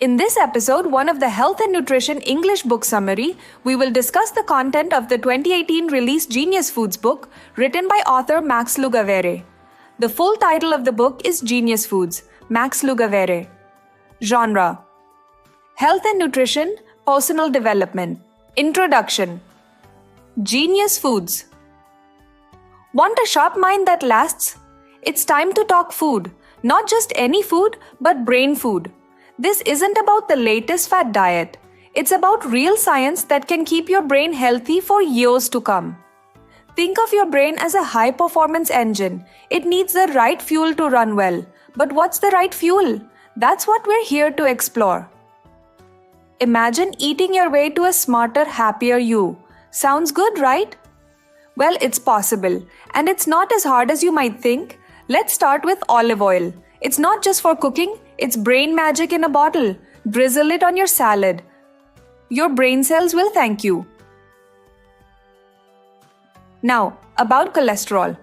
In this episode, one of the Health and Nutrition English book summary, we will discuss the content of the 2018 released Genius Foods book written by author Max Lugavere. The full title of the book is Genius Foods, Max Lugavere. Genre: Health and Nutrition, Personal Development. Introduction. Genius Foods. Want a sharp mind that lasts? It's time to talk food. Not just any food, but brain food. This isn't about the latest fad diet. It's about real science that can keep your brain healthy for years to come. Think of your brain as a high-performance engine. It needs the right fuel to run well. But what's the right fuel? That's what we're here to explore. Imagine eating your way to a smarter, happier you. Sounds good, right? Well, it's possible. And it's not as hard as you might think. Let's start with olive oil. It's not just for cooking, it's brain magic in a bottle. Drizzle it on your salad. Your brain cells will thank you. Now, about cholesterol.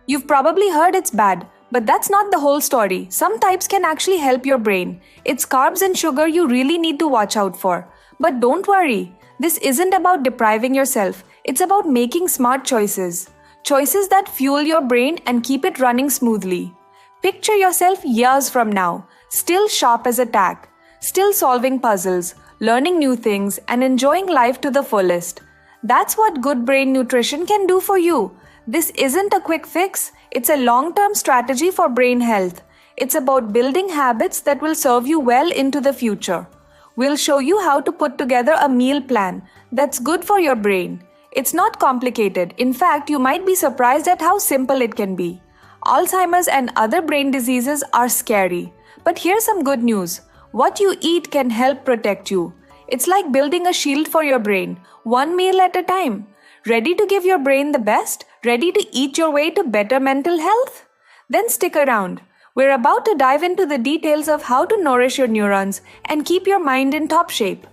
You've probably heard it's bad, but that's not the whole story. Some types can actually help your brain. It's carbs and sugar you really need to watch out for. But don't worry, this isn't about depriving yourself. It's about making smart choices. Choices that fuel your brain and keep it running smoothly. Picture yourself years from now, still sharp as a tack, still solving puzzles, learning new things, and enjoying life to the fullest. That's what good brain nutrition can do for you. This isn't a quick fix, it's a long-term strategy for brain health. It's about building habits that will serve you well into the future. We'll show you how to put together a meal plan that's good for your brain. It's not complicated. In fact, you might be surprised at how simple it can be. Alzheimer's and other brain diseases are scary. But here's some good news. What you eat can help protect you. It's like building a shield for your brain, one meal at a time. Ready to give your brain the best? Ready to eat your way to better mental health? Then stick around. We're about to dive into the details of how to nourish your neurons and keep your mind in top shape.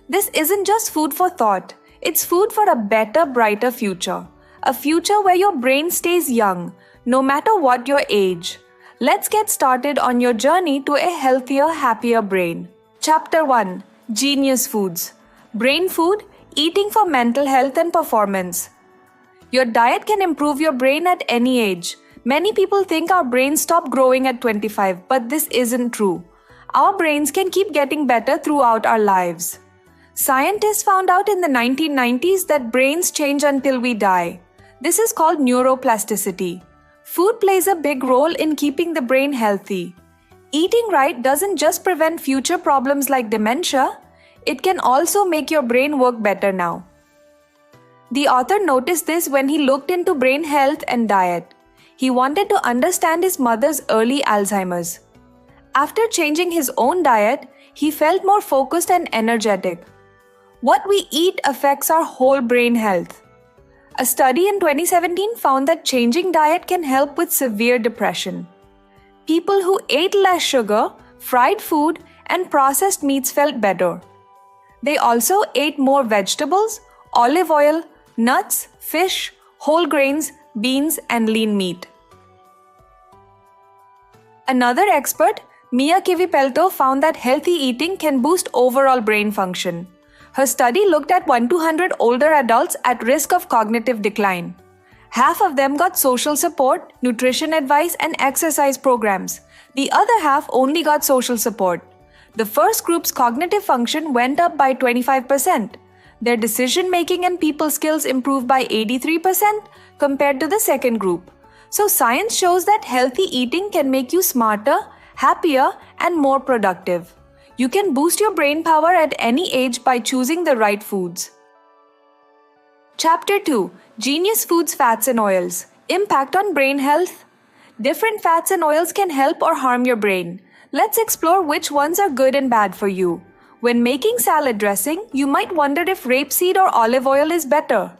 This isn't just food for thought. It's food for a better, brighter future. A future where your brain stays young, no matter what your age. Let's get started on your journey to a healthier, happier brain. Chapter 1. Genius Foods. Brain food, eating for mental health and performance. Your diet can improve your brain at any age. Many people think our brains stop growing at 25, but this isn't true. Our brains can keep getting better throughout our lives. Scientists found out in the 1990s that brains change until we die. This is called neuroplasticity. Food plays a big role in keeping the brain healthy. Eating right doesn't just prevent future problems like dementia, it can also make your brain work better now. The author noticed this when he looked into brain health and diet. He wanted to understand his mother's early Alzheimer's. After changing his own diet, he felt more focused and energetic. What we eat affects our whole brain health. A study in 2017 found that changing diet can help with severe depression. People who ate less sugar, fried food, and processed meats felt better. They also ate more vegetables, olive oil, nuts, fish, whole grains, beans, and lean meat. Another expert, Mia Kivipelto, found that healthy eating can boost overall brain function. Her study looked at 100 older adults at risk of cognitive decline. Half of them got social support, nutrition advice, and exercise programs. The other half only got social support. The first group's cognitive function went up by 25%. Their decision-making and people skills improved by 83% compared to the second group. So science shows that healthy eating can make you smarter, happier, and more productive. You can boost your brain power at any age by choosing the right foods. Chapter 2. Genius Foods Fats and Oils. Impact on brain health. Different fats and oils can help or harm your brain. Let's explore which ones are good and bad for you. When making salad dressing, you might wonder if rapeseed or olive oil is better.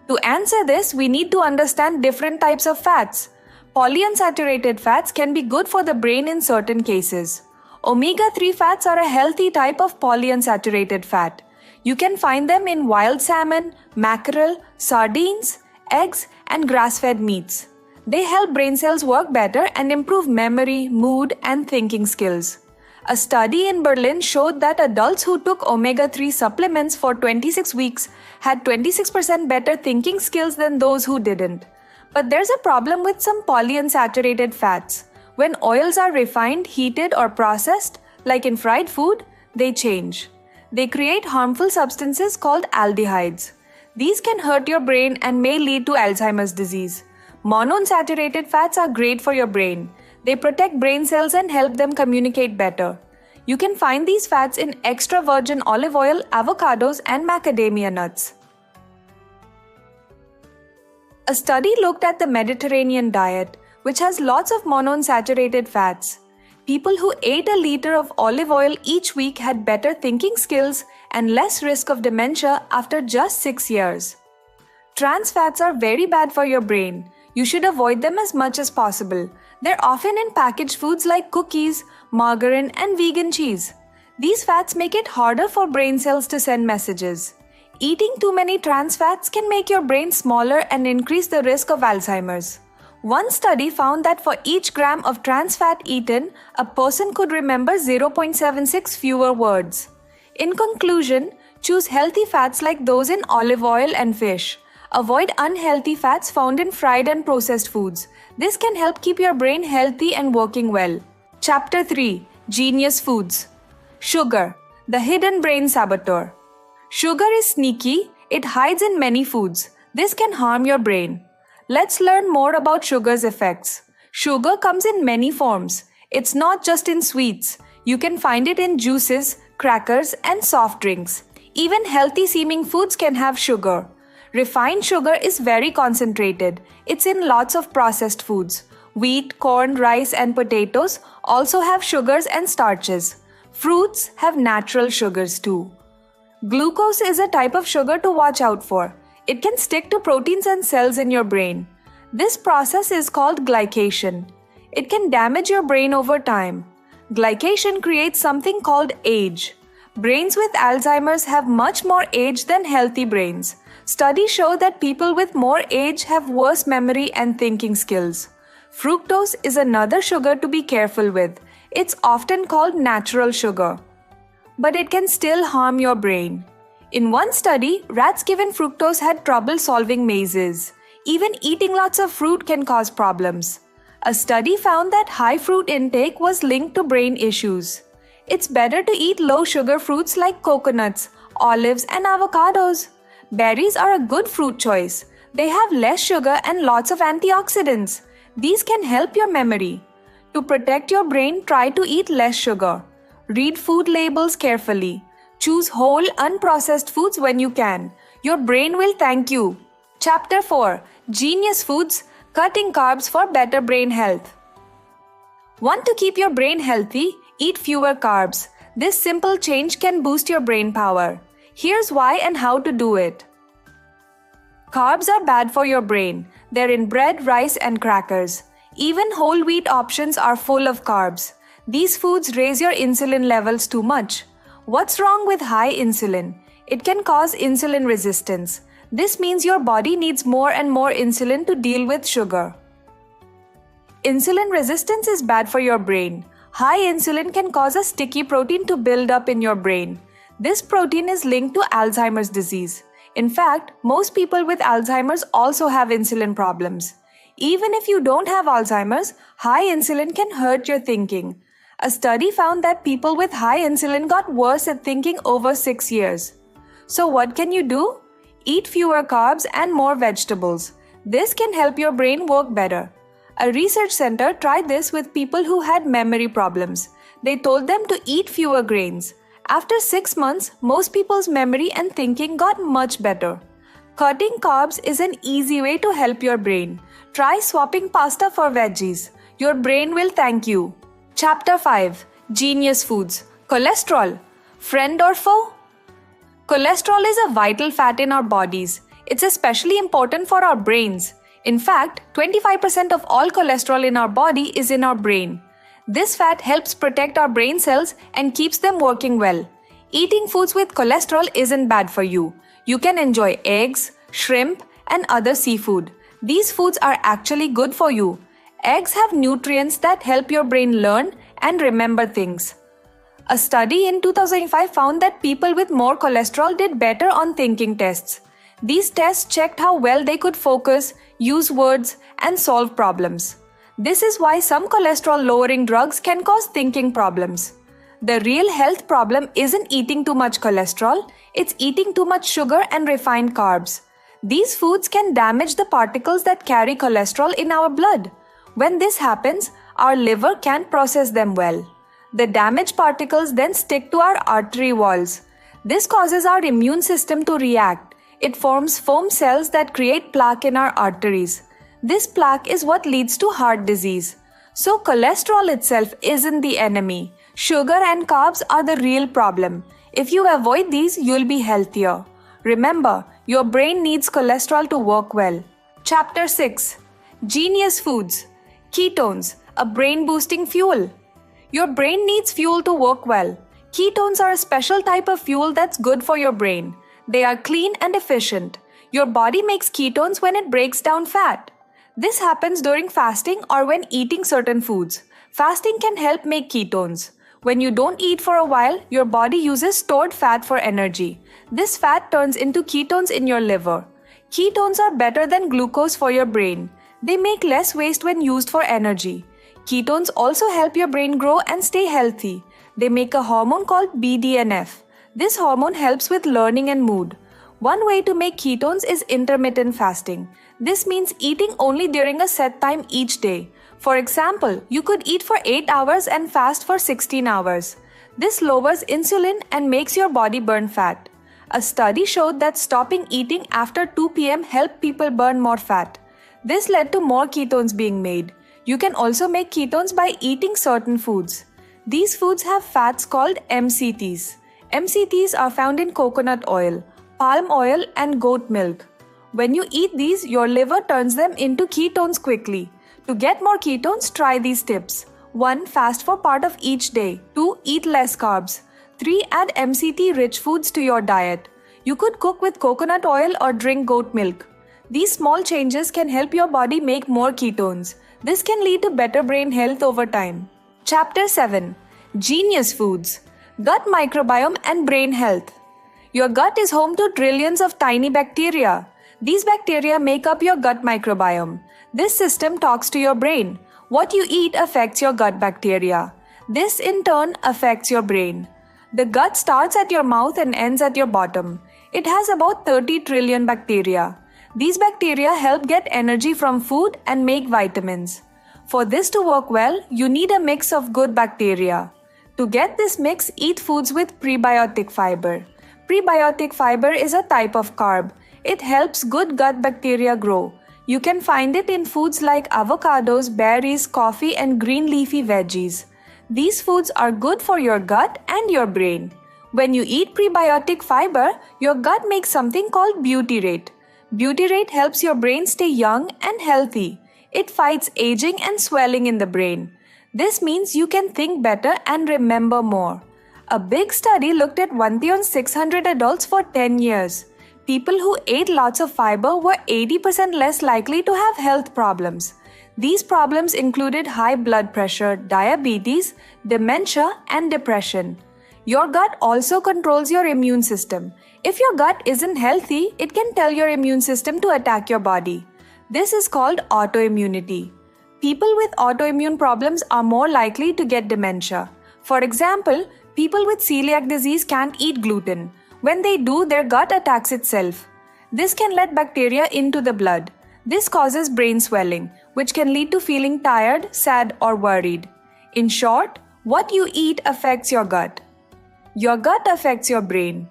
To answer this, we need to understand different types of fats. Polyunsaturated fats can be good for the brain in certain cases. Omega-3 fats are a healthy type of polyunsaturated fat. You can find them in wild salmon, mackerel, sardines, eggs, and grass-fed meats. They help brain cells work better and improve memory, mood, and thinking skills. A study in Berlin showed that adults who took omega-3 supplements for 26 weeks had 26% better thinking skills than those who didn't. But there's a problem with some polyunsaturated fats. When oils are refined, heated, or processed, like in fried food, they change. They create harmful substances called aldehydes. These can hurt your brain and may lead to Alzheimer's disease. Monounsaturated fats are great for your brain. They protect brain cells and help them communicate better. You can find these fats in extra virgin olive oil, avocados, and macadamia nuts. A study looked at the Mediterranean diet, which has lots of monounsaturated fats. People who ate a liter of olive oil each week had better thinking skills and less risk of dementia after just 6 years. Trans fats are very bad for your brain. You should avoid them as much as possible. They're often in packaged foods like cookies, margarine, and vegan cheese. These fats make it harder for brain cells to send messages. Eating too many trans fats can make your brain smaller and increase the risk of Alzheimer's. One study found that for each gram of trans fat eaten, a person could remember 0.76 fewer words. In conclusion, choose healthy fats like those in olive oil and fish. Avoid unhealthy fats found in fried and processed foods. This can help keep your brain healthy and working well. Chapter 3: Genius Foods. Sugar, the hidden brain saboteur. Sugar is sneaky. It hides in many foods. This can harm your brain. Let's learn more about sugar's effects. Sugar comes in many forms. It's not just in sweets. You can find it in juices, crackers, and soft drinks. Even healthy-seeming foods can have sugar. Refined sugar is very concentrated. It's in lots of processed foods. Wheat, corn, rice, and potatoes also have sugars and starches. Fruits have natural sugars too. Glucose is a type of sugar to watch out for. It can stick to proteins and cells in your brain. This process is called glycation. It can damage your brain over time. Glycation creates something called age. Brains with Alzheimer's have much more age than healthy brains. Studies show that people with more age have worse memory and thinking skills. Fructose is another sugar to be careful with. It's often called natural sugar. But it can still harm your brain. In one study, rats given fructose had trouble solving mazes. Even eating lots of fruit can cause problems. A study found that high fruit intake was linked to brain issues. It's better to eat low-sugar fruits like coconuts, olives, and avocados. Berries are a good fruit choice. They have less sugar and lots of antioxidants. These can help your memory. To protect your brain, try to eat less sugar. Read food labels carefully. Choose whole, unprocessed foods when you can. Your brain will thank you. Chapter 4: Genius Foods, Cutting Carbs for Better Brain Health. Want to keep your brain healthy? Eat fewer carbs. This simple change can boost your brain power. Here's why and how to do it. Carbs are bad for your brain. They're in bread, rice, and crackers. Even whole wheat options are full of carbs. These foods raise your insulin levels too much. What's wrong with high insulin? It can cause insulin resistance. This means your body needs more and more insulin to deal with sugar. Insulin resistance is bad for your brain. High insulin can cause a sticky protein to build up in your brain. This protein is linked to Alzheimer's disease. In fact, most people with Alzheimer's also have insulin problems. Even if you don't have Alzheimer's, high insulin can hurt your thinking. A study found that people with high insulin got worse at thinking over 6 years. So what can you do? Eat fewer carbs and more vegetables. This can help your brain work better. A research center tried this with people who had memory problems. They told them to eat fewer grains. After 6 months, most people's memory and thinking got much better. Cutting carbs is an easy way to help your brain. Try swapping pasta for veggies. Your brain will thank you. Chapter 5: Genius Foods. Cholesterol. Friend or foe? Cholesterol is a vital fat in our bodies. It's especially important for our brains. In fact, 25% of all cholesterol in our body is in our brain. This fat helps protect our brain cells and keeps them working well. Eating foods with cholesterol isn't bad for you. You can enjoy eggs, shrimp, and other seafood. These foods are actually good for you. Eggs have nutrients that help your brain learn and remember things. A study in 2005 found that people with more cholesterol did better on thinking tests. These tests checked how well they could focus, use words, and solve problems. This is why some cholesterol-lowering drugs can cause thinking problems. The real health problem isn't eating too much cholesterol, it's eating too much sugar and refined carbs. These foods can damage the particles that carry cholesterol in our blood. When this happens, our liver can't process them well. The damaged particles then stick to our artery walls. This causes our immune system to react. It forms foam cells that create plaque in our arteries. This plaque is what leads to heart disease. So cholesterol itself isn't the enemy. Sugar and carbs are the real problem. If you avoid these, you'll be healthier. Remember, your brain needs cholesterol to work well. Chapter 6. Genius Foods. Ketones, a brain-boosting fuel. Your brain needs fuel to work well. Ketones are a special type of fuel that's good for your brain. They are clean and efficient. Your body makes ketones when it breaks down fat. This happens during fasting or when eating certain foods. Fasting can help make ketones. When you don't eat for a while, your body uses stored fat for energy. This fat turns into ketones in your liver. Ketones are better than glucose for your brain. They make less waste when used for energy. Ketones also help your brain grow and stay healthy. They make a hormone called BDNF. This hormone helps with learning and mood. One way to make ketones is intermittent fasting. This means eating only during a set time each day. For example, you could eat for 8 hours and fast for 16 hours. This lowers insulin and makes your body burn fat. A study showed that stopping eating after 2 p.m. helped people burn more fat. This led to more ketones being made. You can also make ketones by eating certain foods. These foods have fats called MCTs. MCTs are found in coconut oil, palm oil, and goat milk. When you eat these, your liver turns them into ketones quickly. To get more ketones, try these tips. 1. Fast for part of each day. 2. Eat less carbs. 3. Add MCT-rich foods to your diet. You could cook with coconut oil or drink goat milk. These small changes can help your body make more ketones. This can lead to better brain health over time. Chapter 7. Genius Foods. Gut microbiome and brain health. Your gut is home to trillions of tiny bacteria. These bacteria make up your gut microbiome. This system talks to your brain. What you eat affects your gut bacteria. This in turn affects your brain. The gut starts at your mouth and ends at your bottom. It has about 30 trillion bacteria. These bacteria help get energy from food and make vitamins. For this to work well, you need a mix of good bacteria. To get this mix, eat foods with prebiotic fiber. Prebiotic fiber is a type of carb. It helps good gut bacteria grow. You can find it in foods like avocados, berries, coffee, and green leafy veggies. These foods are good for your gut and your brain. When you eat prebiotic fiber, your gut makes something called butyrate. Butyrate helps your brain stay young and healthy. It fights aging and swelling in the brain. This means you can think better and remember more. A big study looked at 1,600 adults for 10 years. People who ate lots of fiber were 80% less likely to have health problems. These problems included high blood pressure, diabetes, dementia, and depression. Your gut also controls your immune system. If your gut isn't healthy, it can tell your immune system to attack your body. This is called autoimmunity. People with autoimmune problems are more likely to get dementia. For example, people with celiac disease can't eat gluten. When they do, their gut attacks itself. This can let bacteria into the blood. This causes brain swelling, which can lead to feeling tired, sad, or worried. In short, what you eat affects your gut. Your gut affects your brain.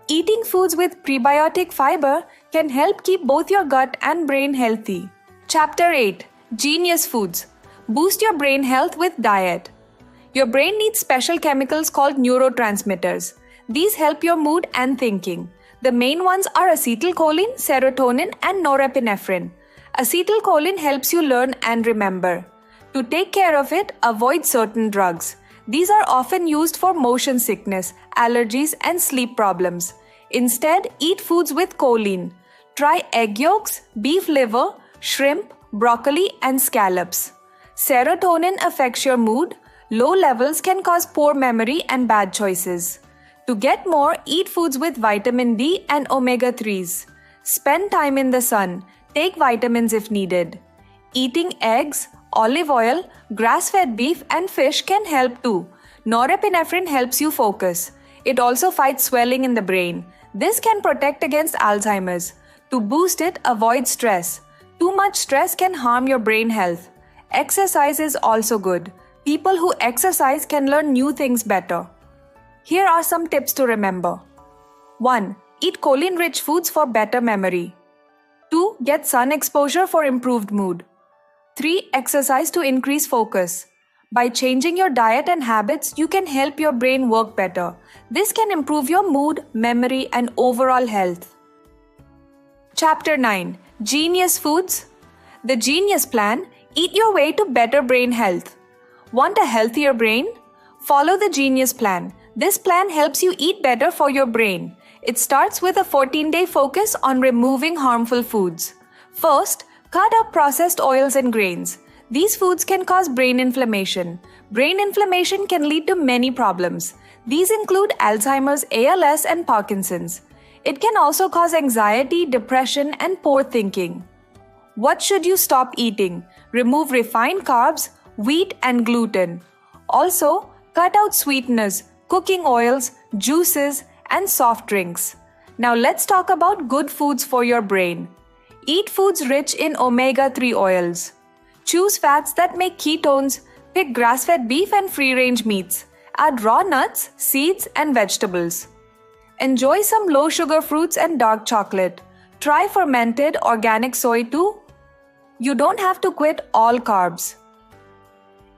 Eating foods with prebiotic fiber can help keep both your gut and brain healthy. Chapter 8. Genius Foods. Boost your brain health with diet. Your brain needs special chemicals called neurotransmitters. These help your mood and thinking. The main ones are acetylcholine, serotonin, and norepinephrine. Acetylcholine helps you learn and remember. To take care of it, avoid certain drugs. These are often used for motion sickness, allergies, and sleep problems. Instead, eat foods with choline. Try egg yolks, beef liver, shrimp, broccoli, and scallops. Serotonin affects your mood. Low levels can cause poor memory and bad choices. To get more, eat foods with vitamin D and omega-3s. Spend time in the sun. Take vitamins if needed. Eating eggs, olive oil, grass-fed beef, and fish can help too. Norepinephrine helps you focus. It also fights swelling in the brain. This can protect against Alzheimer's. To boost it, avoid stress. Too much stress can harm your brain health. Exercise is also good. People who exercise can learn new things better. Here are some tips to remember. 1. Eat choline-rich foods for better memory. 2. Get sun exposure for improved mood. 3. Exercise to increase focus. By changing your diet and habits, you can help your brain work better. This can improve your mood, memory, and overall health. Chapter 9. Genius Foods. The Genius Plan. Eat your way to better brain health. Want a healthier brain? Follow the Genius Plan. This plan helps you eat better for your brain. It starts with a 14-day focus on removing harmful foods. First, cut out processed oils and grains. These foods can cause brain inflammation. Brain inflammation can lead to many problems. These include Alzheimer's, ALS, and Parkinson's. It can also cause anxiety, depression, and poor thinking. What should you stop eating? Remove refined carbs, wheat, and gluten. Also, cut out sweeteners, cooking oils, juices, and soft drinks. Now let's talk about good foods for your brain. Eat foods rich in omega-3 oils. Choose fats that make ketones. Pick grass-fed beef and free-range meats. Add raw nuts, seeds, and vegetables. Enjoy some low-sugar fruits and dark chocolate. Try fermented organic soy too. You don't have to quit all carbs.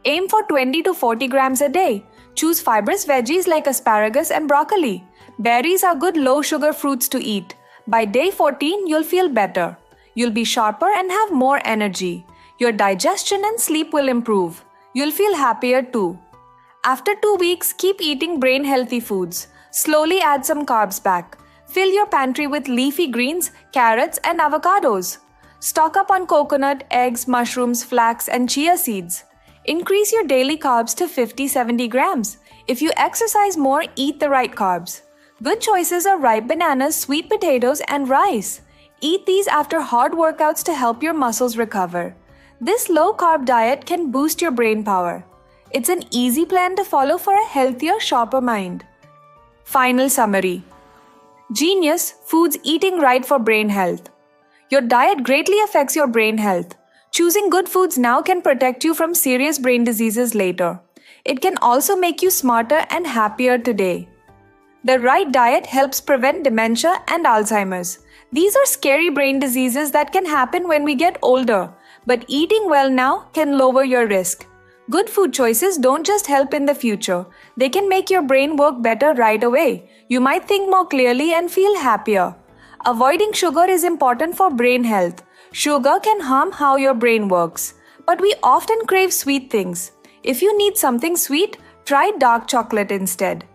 Aim for 20 to 40 grams a day. Choose fibrous veggies like asparagus and broccoli. Berries are good low-sugar fruits to eat. By day 14, you'll feel better. You'll be sharper and have more energy. Your digestion and sleep will improve. You'll feel happier too. After 2 weeks, keep eating brain-healthy foods. Slowly add some carbs back. Fill your pantry with leafy greens, carrots, and avocados. Stock up on coconut, eggs, mushrooms, flax, and chia seeds. Increase your daily carbs to 50-70 grams. If you exercise more, eat the right carbs. Good choices are ripe bananas, sweet potatoes, and rice. Eat these after hard workouts to help your muscles recover. This low-carb diet can boost your brain power. It's an easy plan to follow for a healthier, sharper mind. Final summary. Genius Foods eating right for brain health. Your diet greatly affects your brain health. Choosing good foods now can protect you from serious brain diseases later. It can also make you smarter and happier today. The right diet helps prevent dementia and Alzheimer's. These are scary brain diseases that can happen when we get older, but eating well now can lower your risk. Good food choices don't just help in the future. They can make your brain work better right away. You might think more clearly and feel happier. Avoiding sugar is important for brain health. Sugar can harm how your brain works, but we often crave sweet things. If you need something sweet, try dark chocolate instead.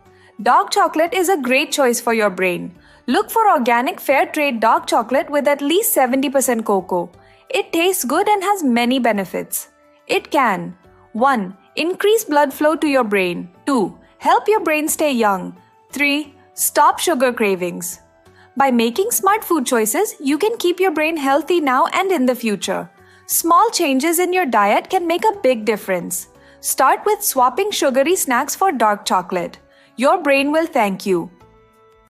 Dark chocolate is a great choice for your brain. Look for organic fair trade dark chocolate with at least 70% cocoa. It tastes good and has many benefits. It can 1. Increase blood flow to your brain. 2. Help your brain stay young. 3. Stop sugar cravings. By making smart food choices, you can keep your brain healthy now and in the future. Small changes in your diet can make a big difference. Start with swapping sugary snacks for dark chocolate. Your brain will thank you.